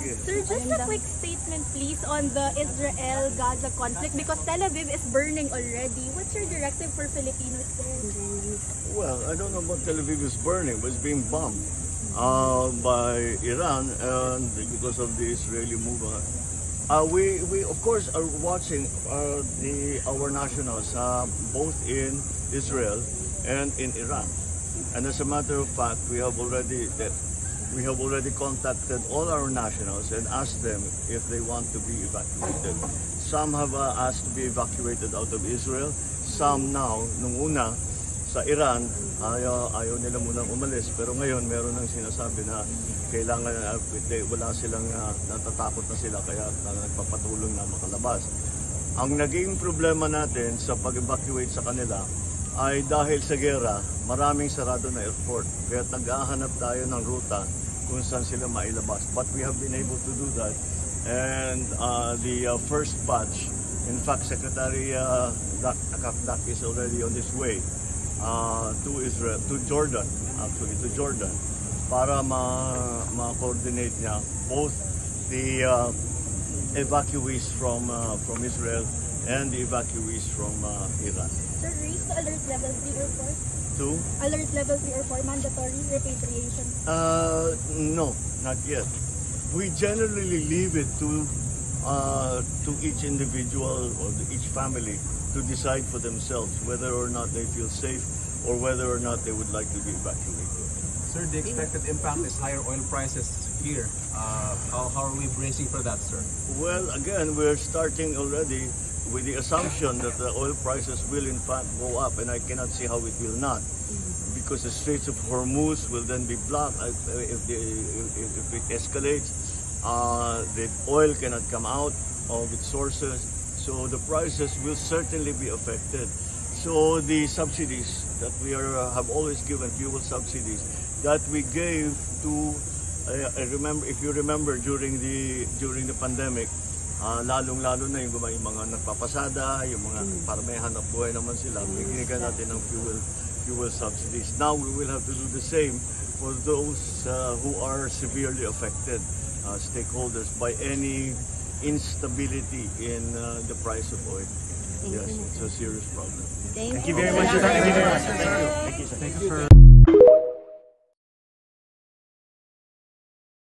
Sige. Sir, just a quick statement please on the Israel-Gaza conflict because Tel Aviv is burning already. What's your directive for Filipinos there? Well, I don't know about Tel Aviv is burning, but it's being bombed by Iran and because of the Israeli movement. We of course are watching our nationals both in Israel and in Iran. And as a matter of fact, we have already contacted all our nationals and asked them if they want to be evacuated. Some have asked to be evacuated out of Israel. Some now, nung una, sa Iran, ayaw nila munang umalis. Pero ngayon, meron nang sinasabi na kailangan, wala silang, natatakot na sila kaya nagpapatulong na makalabas. Ang naging problema natin sa pag-evacuate sa kanila ay dahil sa gera, maraming sarado na airport. Kaya nag-ahanap tayo ng ruta kung saan sila mailabas. But we have been able to do that. And the first batch, in fact, Secretary Dak is already on his way to Israel, to Jordan, para ma-coordinate niya both the evacuees from Israel and the evacuees from Iran. Sir, raise to alert level 3 or 4? To? Alert level 3 or 4, mandatory repatriation? No, not yet. We generally leave it to each individual or each family to decide for themselves whether or not they feel safe or whether or not they would like to be evacuated. Sir, the expected impact is higher oil prices here. How are we bracing for that, sir? Well, again, we're starting already with the assumption that the oil prices will in fact go up, and I cannot see how it will not, because the Straits of Hormuz will then be blocked if it escalates. The oil cannot come out of its sources, so the prices will certainly be affected. So the subsidies that we have always given, fuel subsidies that we gave to, if you remember during the pandemic, lalong-lalo na yung mga nagpapasada, yung mga para may hanap buhay naman sila, binigyan natin ng fuel subsidies. Now we will have to do the same for those who are severely affected stakeholders by any instability in the price of oil. Yes, it's a serious problem. Thank you very much. Thank you very much. Thank you. Thank you, sir.